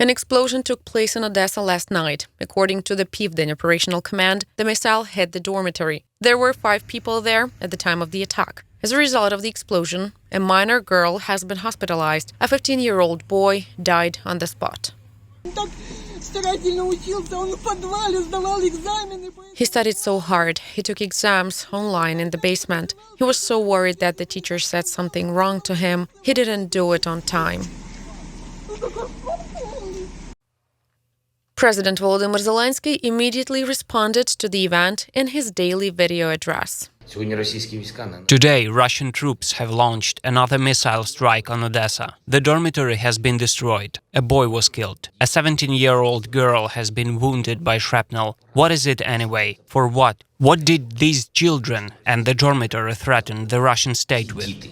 An explosion took place in Odesa last night. According to the Pivden Operational Command, the missile hit the dormitory. There were 5 people there at the time of the attack. As a result of the explosion, a minor girl has been hospitalized. A 15-year-old boy died on the spot. He studied so hard. He took exams online in the basement. He was so worried that the teacher said something wrong to him. He didn't do it on time. President Volodymyr Zelensky immediately responded to the event in his daily video address. Today, Russian troops have launched another missile strike on Odesa. The dormitory has been destroyed. A boy was killed. A 17-year-old girl has been wounded by shrapnel. What is it anyway? For what? What did these children and the dormitory threaten the Russian state with?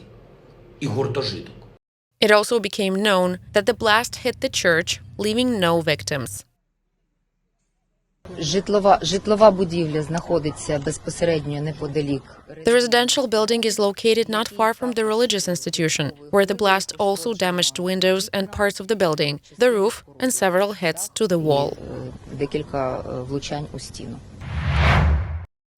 It also became known that the blast hit the church, leaving no victims. Житлова будівля знаходиться безпосередньо неподалік. The residential building is located not far from the religious institution, where the blast also damaged windows and parts of the building, the roof, and several hits to the wall. Декілька влучань у стіну.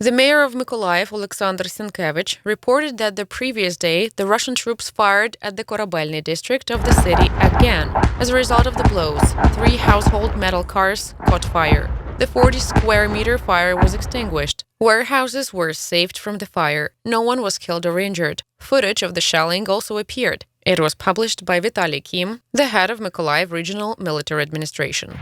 The mayor of Mykolaiv, Oleksandr Sienkiewicz, reported that the previous day the Russian troops fired at the Korabelniy district of the city again. As a result of the blows, 3 household metal cars caught fire. The 40-square-meter fire was extinguished. Warehouses were saved from the fire. No one was killed or injured. Footage of the shelling also appeared. It was published by Vitaly Kim, the head of Mykolaiv Regional Military Administration.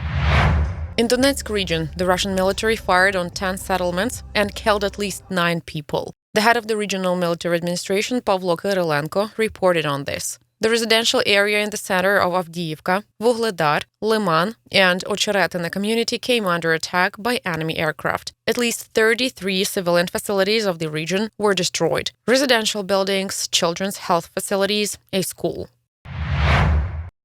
In Donetsk region, the Russian military fired on 10 settlements and killed at least 9 people. The head of the Regional Military Administration, Pavlo Kyrylenko, reported on this. The residential area in the center of Avdiivka, Vuhledar, Liman, and Ocheretine community came under attack by enemy aircraft. At least 33 civilian facilities of the region were destroyed. Residential buildings, children's health facilities, a school.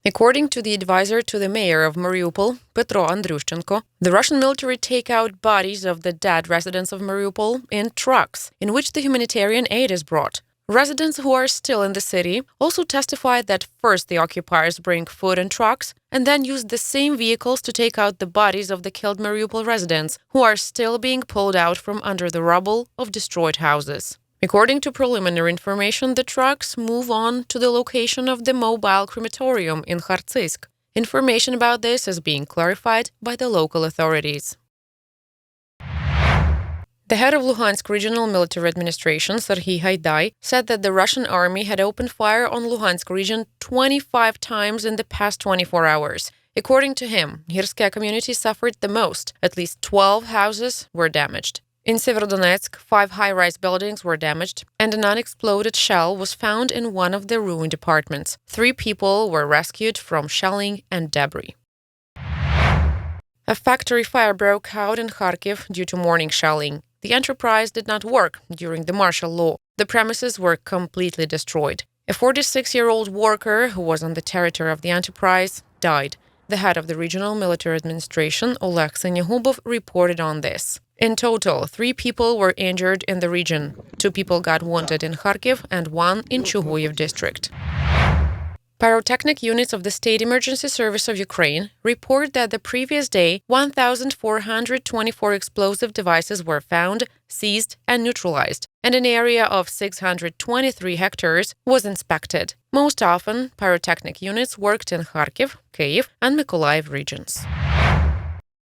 According to the advisor to the mayor of Mariupol, Petro Andryushchenko, the Russian military take out bodies of the dead residents of Mariupol in trucks, in which the humanitarian aid is brought. Residents who are still in the city also testified that first the occupiers bring food in trucks and then use the same vehicles to take out the bodies of the killed Mariupol residents, who are still being pulled out from under the rubble of destroyed houses. According to preliminary information, the trucks move on to the location of the mobile crematorium in Kharkiv. Information about this is being clarified by the local authorities. The head of Luhansk Regional Military Administration, Serhiy Haidai, said that the Russian army had opened fire on Luhansk region 25 times in the past 24 hours. According to him, Hirskaya community suffered the most. At least 12 houses were damaged. In Severodonetsk, 5 high-rise buildings were damaged, and an unexploded shell was found in one of the ruined apartments. 3 people were rescued from shelling and debris. A factory fire broke out in Kharkiv due to morning shelling. The enterprise did not work during the martial law. The premises were completely destroyed. A 46-year-old worker who was on the territory of the enterprise died. The head of the Regional Military Administration, Oleg Senyagubov, reported on this. In total, 3 people were injured in the region. 2 people got wounded in Kharkiv and 1 in Chuguyev district. Pyrotechnic units of the State Emergency Service of Ukraine report that the previous day, 1,424 explosive devices were found, seized, and neutralized, and an area of 623 hectares was inspected. Most often, pyrotechnic units worked in Kharkiv, Kyiv, and Mykolaiv regions.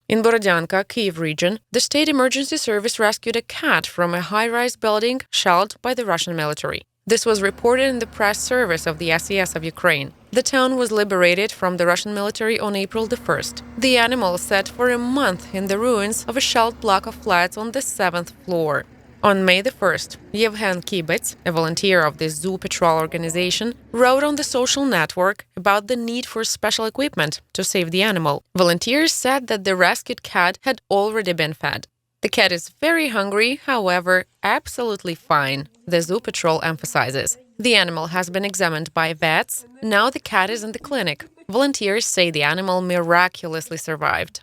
In Borodyanka, Kyiv region, the State Emergency Service rescued a cat from a high-rise building shelled by the Russian military. This was reported in the press service of the SES of Ukraine. The town was liberated from the Russian military on April the 1st. The animal sat for a month in the ruins of a shelled block of flats on the 7th floor. On May the 1st, Yevhen Kibets, a volunteer of the Zoo Patrol organization, wrote on the social network about the need for special equipment to save the animal. Volunteers said that the rescued cat had already been fed. The cat is very hungry, however, absolutely fine, the Zoo Patrol emphasizes. The animal has been examined by vets. Now the cat is in the clinic. Volunteers say the animal miraculously survived.